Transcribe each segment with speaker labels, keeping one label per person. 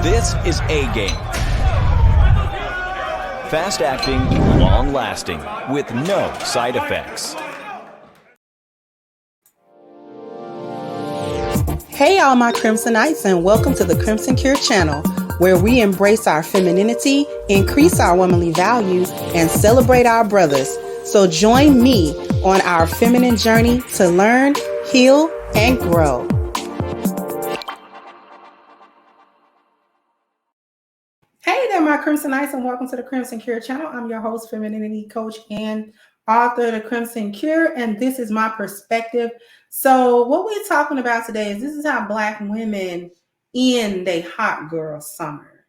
Speaker 1: This is A-Game. Fast acting, long lasting, with no side effects.
Speaker 2: Hey all my Crimsonites, and welcome to the Crimson Cure channel, where we embrace our femininity, increase our womanly values, and celebrate our brothers. So join me on our feminine journey to learn, heal, and grow. Hey there, my Crimsonites, and welcome to the Crimson Cure channel. I'm your host, femininity coach, and author of the Crimson Cure, and this is my perspective. So what we're talking about today is this is how Black women end a hot girl summer.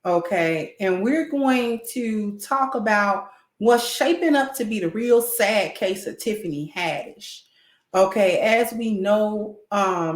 Speaker 2: Okay, and we're going to talk about what's shaping up to be the real sad case of Tiffany Haddish. Okay, as we know,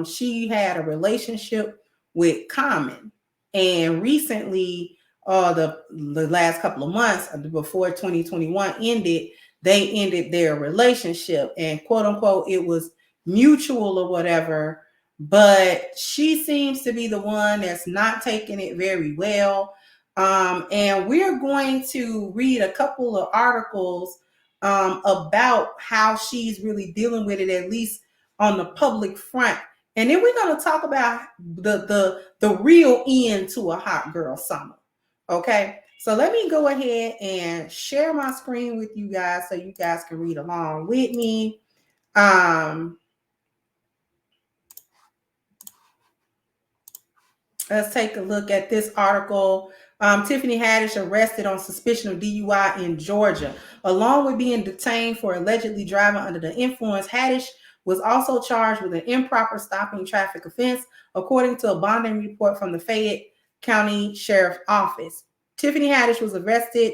Speaker 2: she had a relationship with Common. And recently, the last couple of months before 2021 ended, they ended their relationship, and quote unquote, it was mutual or whatever. But she seems to be the one that's not taking it very well. And we're going to read a couple of articles about how she's really dealing with it, at least on the public front. And then we're going to talk about the real end to a hot girl summer. Okay, so let me go ahead and share my screen with you guys so you guys can read along with me. Let's take a look at this article. Tiffany Haddish arrested on suspicion of DUI in Georgia. Along with being detained for allegedly driving under the influence, Haddish was also charged with an improper stopping traffic offense, according to a bonding report from the Fayette County Sheriff's Office. Tiffany Haddish was arrested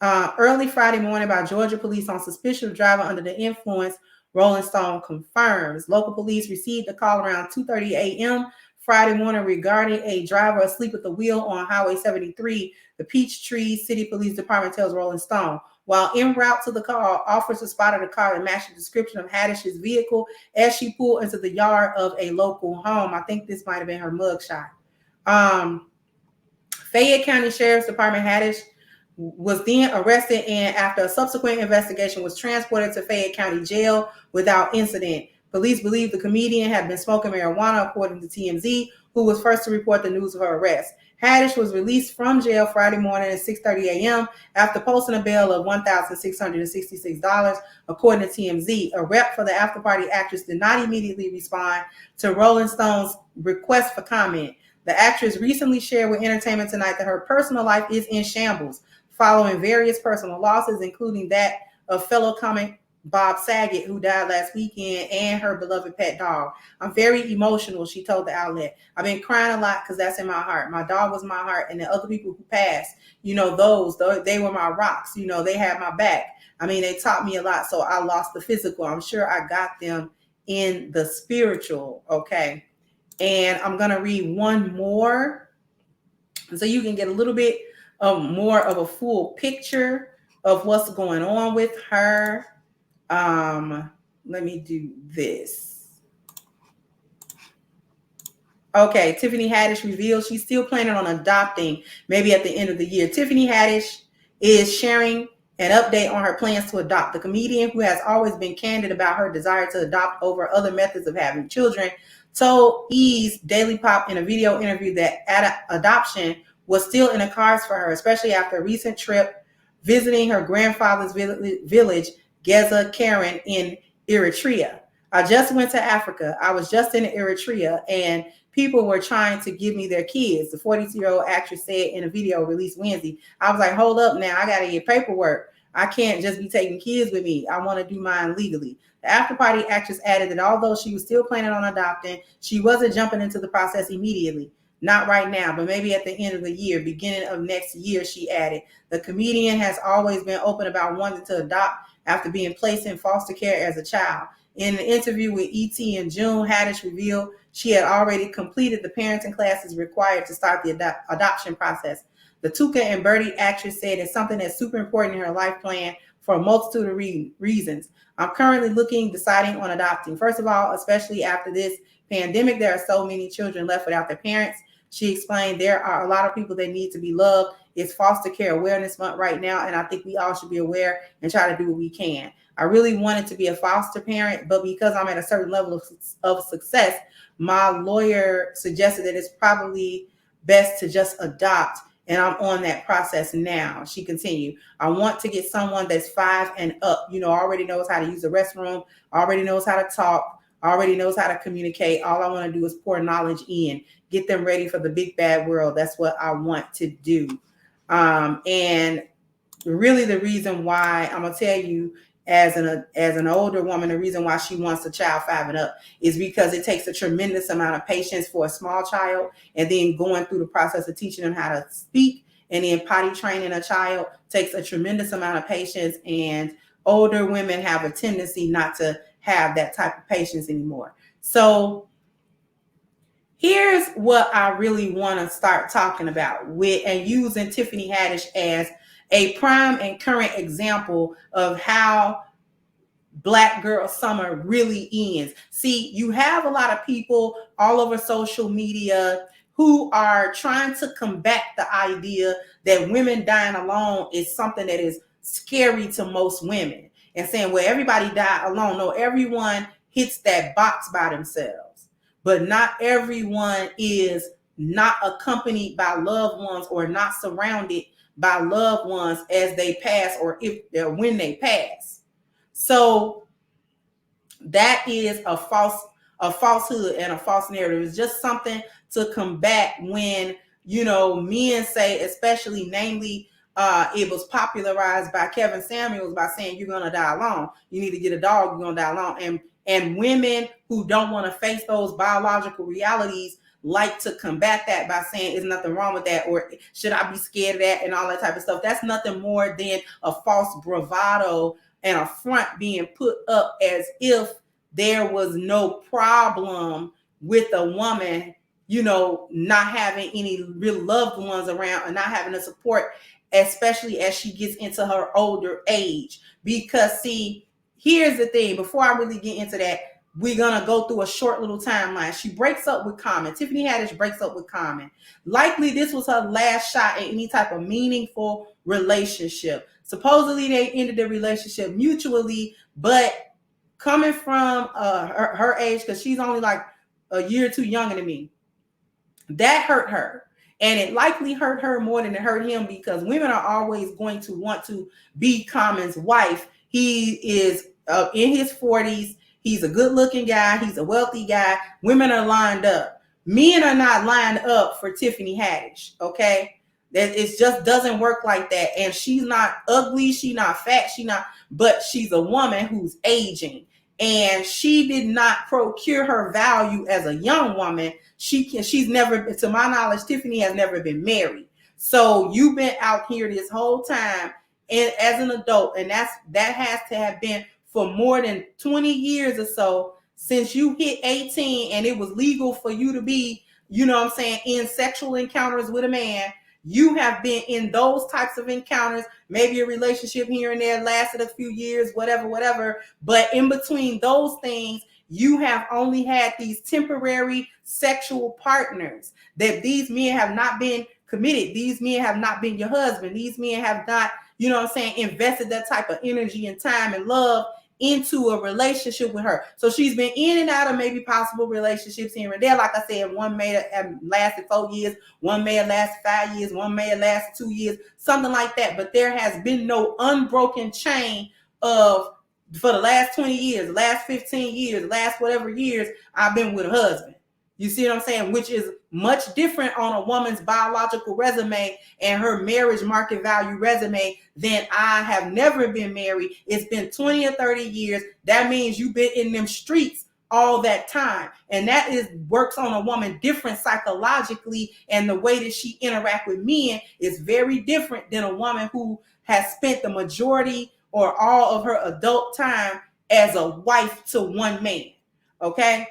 Speaker 2: early Friday morning by Georgia police on suspicion of driving under the influence, Rolling Stone confirms. Local police received a call around 2:30 a.m. Friday morning regarding a driver asleep at the wheel on Highway 73. The Peachtree City Police Department tells Rolling Stone. While en route to the call, officers spotted a car that matched the description of Haddish's vehicle as she pulled into the yard of a local home. I think this might have been her mugshot. Fayette County Sheriff's Department. Haddish was then arrested and after a subsequent investigation was transported to Fayette County Jail without incident. Police believe the comedian had been smoking marijuana, according to TMZ, who was first to report the news of her arrest. Haddish was released from jail Friday morning at 6:30 a.m. after posting a bail of $1,666, according to TMZ. A rep for the after-party actress did not immediately respond to Rolling Stone's request for comment. The actress recently shared with Entertainment Tonight that her personal life is in shambles, following various personal losses, including that of fellow comic Bob Saget, who died last weekend, and her beloved pet dog. I'm very emotional, she told the outlet. I've been crying a lot because that's in my heart. My dog was my heart, and the other people who passed, they were my rocks. They had my back. I mean, they taught me a lot, so I lost the physical. I'm sure I got them in the spiritual, okay? And I'm going to read one more so you can get a little bit more of a full picture of what's going on with her. Let me do this. Okay, Tiffany Haddish reveals she's still planning on adopting maybe at the end of the year. Tiffany Haddish is sharing an update on her plans to adopt. The comedian, who has always been candid about her desire to adopt over other methods of having children, told E's Daily Pop in a video interview that adoption was still in the cards for her, especially after a recent trip visiting her grandfather's village, Geza Karen, in Eritrea. I just went to Africa. I was just in Eritrea, and people were trying to give me their kids, the 42-year-old actress said in a video released Wednesday. I was like, hold up now, I got to get paperwork. I can't just be taking kids with me. I want to do mine legally. The after-party actress added that although she was still planning on adopting, she wasn't jumping into the process immediately. Not right now, but maybe at the end of the year, beginning of next year, she added. The comedian has always been open about wanting to adopt after being placed in foster care as a child. In an interview with ET in June, Haddish revealed she had already completed the parenting classes required to start the adoption process. The Tuka and Birdie actress said it's something that's super important in her life plan for a multitude of reasons. I'm currently deciding on adopting. First of all, especially after this pandemic, there are so many children left without their parents. She explained there are a lot of people that need to be loved. It's Foster Care Awareness Month right now, and I think we all should be aware and try to do what we can. I really wanted to be a foster parent, but because I'm at a certain level of success, my lawyer suggested that it's probably best to just adopt, and I'm on that process now. She continued, I want to get someone that's 5 and up, already knows how to use the restroom, already knows how to talk, already knows how to communicate. All I want to do is pour knowledge in, get them ready for the big bad world. That's what I want to do. And really the reason why I'm going to tell you, as an older woman, the reason why she wants a child 5 and up is because it takes a tremendous amount of patience for a small child, and then going through the process of teaching them how to speak and then potty training a child takes a tremendous amount of patience, and older women have a tendency not to have that type of patience anymore. So here's what I really want to start talking about and using Tiffany Haddish as a prime and current example of how Black Girl Summer really ends. See, you have a lot of people all over social media who are trying to combat the idea that women dying alone is something that is scary to most women, and saying, well, everybody died alone. No, everyone hits that box by themselves, but not everyone is not accompanied by loved ones or not surrounded by loved ones as they pass, or when they pass. So that is a falsehood and a false narrative. It's just something to combat when men say, especially namely it was popularized by Kevin Samuels by saying you're gonna die alone. You need to get a dog, you're gonna die alone. And women who don't want to face those biological realities like to combat that by saying there's nothing wrong with that, or should I be scared of that, and all that type of stuff. That's nothing more than a false bravado and a front being put up as if there was no problem with a woman, not having any real loved ones around and not having the support, especially as she gets into her older age. Because see, here's the thing, before I really get into that, we're going to go through a short little timeline. She breaks up with Common. Tiffany Haddish breaks up with Common. Likely this was her last shot at any type of meaningful relationship. Supposedly they ended the relationship mutually, but coming from her age, because she's only like a year or two younger than me, that hurt her. And it likely hurt her more than it hurt him, because women are always going to want to be Common's wife. He is in his 40s. He's a good looking guy. He's a wealthy guy. Women are lined up. Men are not lined up for Tiffany Haddish. Okay. That it just doesn't work like that. And she's not ugly. She's not fat. But she's a woman who's aging, and she did not procure her value as a young woman. She's never, to my knowledge, Tiffany has never been married. So you've been out here this whole time and as an adult, and that has to have been for more than 20 years or so since you hit 18 and it was legal for you to be, in sexual encounters with a man. You have been in those types of encounters, maybe a relationship here and there lasted a few years, whatever. But in between those things, you have only had these temporary sexual partners, that these men have not been committed. These men have not been your husband. These men have not, invested that type of energy and time and love into a relationship with her. So she's been in and out of maybe possible relationships here and there. Like I said, one may have lasted 4 years, one may have lasted 5 years, one may have lasted 2 years, something like that. But there has been no unbroken chain of, for the last 20 years, last 15 years, last whatever years, I've been with a husband. You see what I'm saying? Which is much different on a woman's biological resume and her marriage market value resume than I have never been married. It's been 20 or 30 years. That means you've been in them streets all that time. And that works on a woman different psychologically, and the way that she interact with men is very different than a woman who has spent the majority or all of her adult time as a wife to one man. Okay?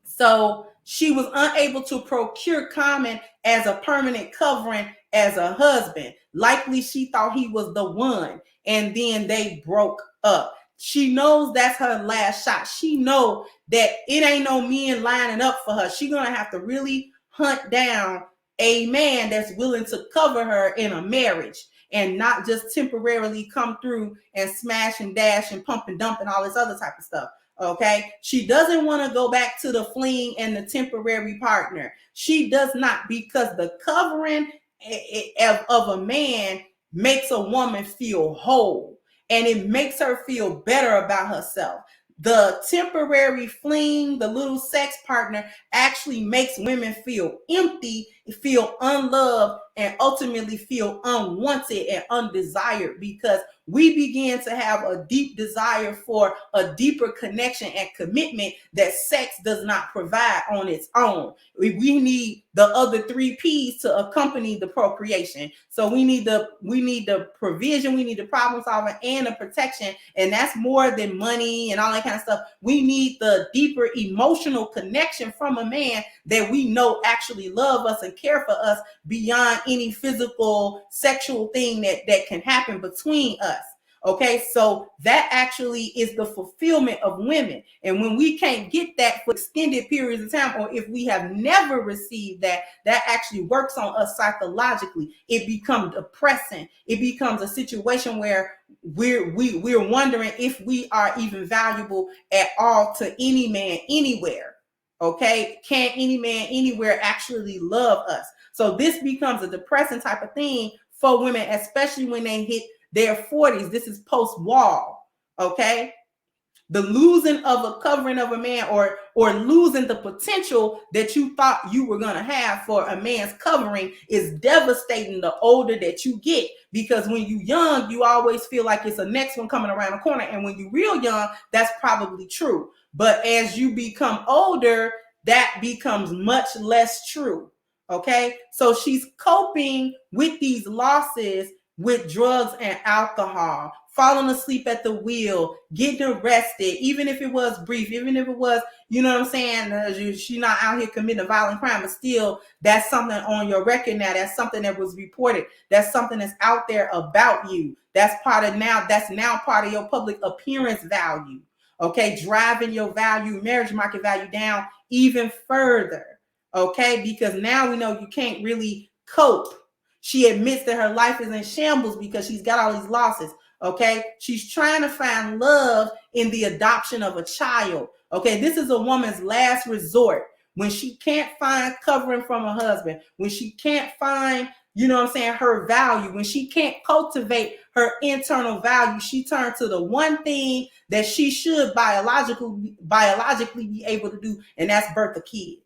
Speaker 2: So she was unable to procure Common as a permanent covering as a husband. Likely she thought he was the one, and then they broke up. She knows that's her last shot. She know that it ain't no men lining up for her. She's going to have to really hunt down a man that's willing to cover her in a marriage and not just temporarily come through and smash and dash and pump and dump and all this other type of stuff. Okay. She doesn't want to go back to the fleeing and the temporary partner. She does not, because the covering of a man makes a woman feel whole and it makes her feel better about herself. The temporary fling, the little sex partner, actually makes women feel empty, feel unloved, and ultimately feel unwanted and undesired, because we begin to have a deep desire for a deeper connection and commitment that sex does not provide on its own. We need the other 3 P's to accompany the procreation. So we need the provision, we need the problem solving, and the protection. And that's more than money and all that kind of stuff. We need the deeper emotional connection from a man that we know actually love us and care for us beyond any physical sexual thing that can happen between us. Okay, so that actually is the fulfillment of women. And when we can't get that for extended periods of time, or if we have never received that, that actually works on us psychologically. It becomes depressing. It becomes a situation where we're wondering if we are even valuable at all to any man anywhere. Okay, can any man anywhere actually love us? So this becomes a depressing type of thing for women, especially when they hit their 40s. This is post-wall. Okay, the losing of a covering of a man, or losing the potential that you thought you were going to have for a man's covering, is devastating the older that you get, because when you're young, you always feel like it's the next one coming around the corner. And when you're real young, that's probably true. But as you become older, that becomes much less true. Okay, so she's coping with these losses with drugs and alcohol, falling asleep at the wheel, getting arrested, even if it was brief, even if it was, you know what I'm saying, she's not out here committing a violent crime, but still, that's something on your record now. That's something that was reported. That's something that's out there about you. That's now part of your public appearance value. Okay, driving your value, marriage market value down even further. Okay, because now we know you can't really cope. She admits that her life is in shambles because she's got all these losses. Okay, she's trying to find love in the adoption of a child. Okay, this is a woman's last resort when she can't find covering from her husband, when she can't find, you know what I'm saying, her value, when she can't cultivate her internal value. She turns to the one thing that she should biologically be able to do, and that's birth a kid.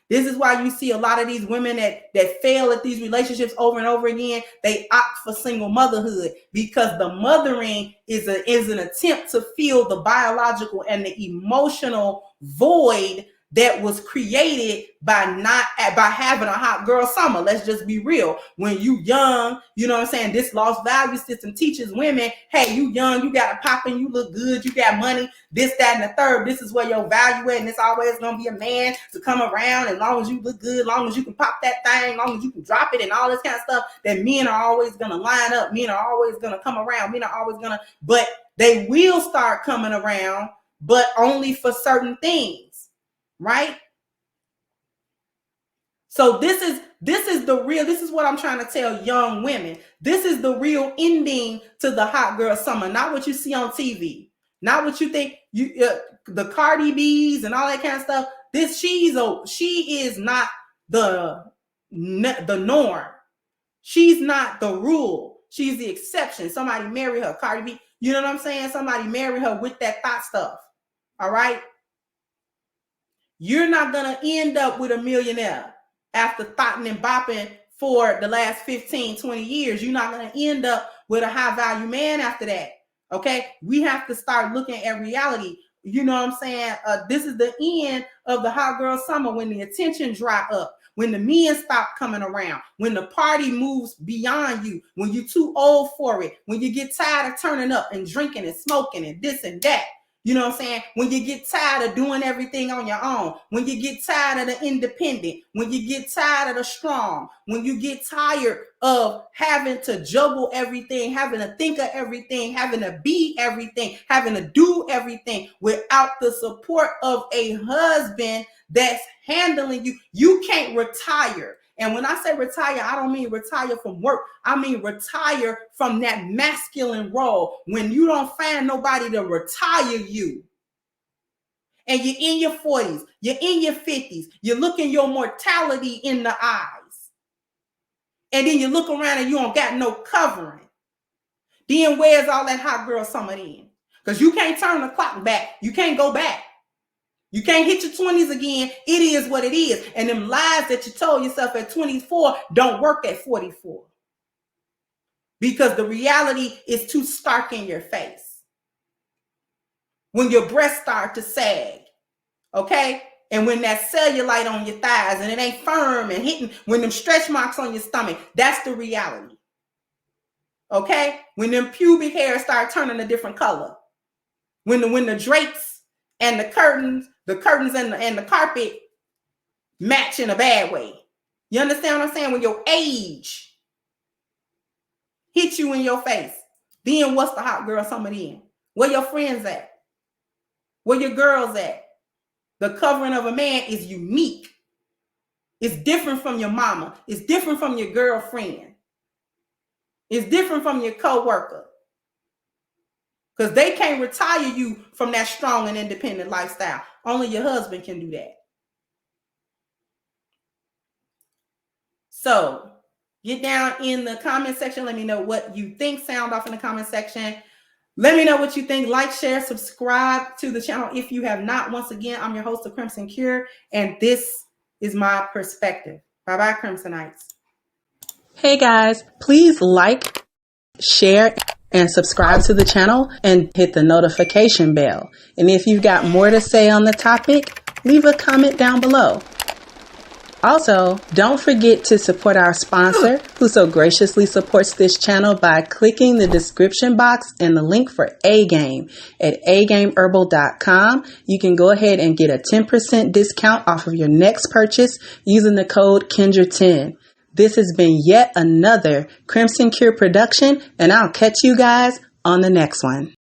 Speaker 2: This is why you see a lot of these women that fail at these relationships over and over again. They opt for single motherhood, because the mothering is an attempt to fill the biological and the emotional void that was created by having a hot girl summer. Let's just be real. When you young, you know what I'm saying, this lost value system teaches women, hey, you young, you got a popping, you look good, you got money, this, that, and the third. This is where your value at, and it's always going to be a man to come around. As long as you look good, as long as you can pop that thing, as long as you can drop it and all this kind of stuff, that men are always going to line up. Men are always going to come around. Men are always going to, but they will start coming around, but only for certain things. Right? So this is what I'm trying to tell young women. This is the real ending to the hot girl summer, not what you see on TV, not what you think the Cardi B's and all that kind of stuff. She is not the norm. She's not the rule. She's the exception. Somebody marry her, Cardi B. You know what I'm saying? Somebody marry her with that thought stuff. All right? You're not going to end up with a millionaire after thotting and bopping for the last 15, 20 years. You're not going to end up with a high value man after that. Okay. We have to start looking at reality. You know what I'm saying? This is the end of the hot girl summer, when the attention dry up, when the men stop coming around, when the party moves beyond you, when you're too old for it, when you get tired of turning up and drinking and smoking and this and that. You know what I'm saying? When you get tired of doing everything on your own, when you get tired of the independent, when you get tired of the strong, when you get tired of having to juggle everything, having to think of everything, having to be everything, having to do everything without the support of a husband that's handling you, you can't retire. And when I say retire, I don't mean retire from work. I mean retire from that masculine role when you don't find nobody to retire you. And you're in your 40s, you're in your 50s, you're looking your mortality in the eyes. And then you look around and you don't got no covering. Then where's all that hot girl summer in? Because you can't turn the clock back. You can't go back. You can't hit your 20s again. It is what it is. And them lies that you told yourself at 24 don't work at 44. Because the reality is too stark in your face. When your breasts start to sag, okay? And when that cellulite on your thighs and it ain't firm and hitting, when them stretch marks on your stomach, that's the reality. Okay? When them pubic hairs start turning a different color. When the drapes and the curtains and the carpet match in a bad way. You understand what I'm saying? When your age hits you in your face, then what's the hot girl summer then? Where your friends at? Where your girls at? The covering of a man is unique. It's different from your mama. It's different from your girlfriend. It's different from your coworker. Because they can't retire you from that strong and independent lifestyle. Only your husband can do that. So get down in the comment section. Let me know what you think. Sound off in the comment section. Let me know what you think. Like, share, subscribe to the channel if you have not. Once again, I'm your host of Crimson Cure, and this is my perspective. Bye-bye, Crimsonites.
Speaker 3: Hey guys, please like, share, and subscribe to the channel and hit the notification bell. And if you've got more to say on the topic, leave a comment down below. Also, don't forget to support our sponsor who so graciously supports this channel by clicking the description box and the link for A-Game at agameherbal.com. You can go ahead and get a 10% discount off of your next purchase using the code Kendra10. This has been yet another Crimson Cure production, and I'll catch you guys on the next one.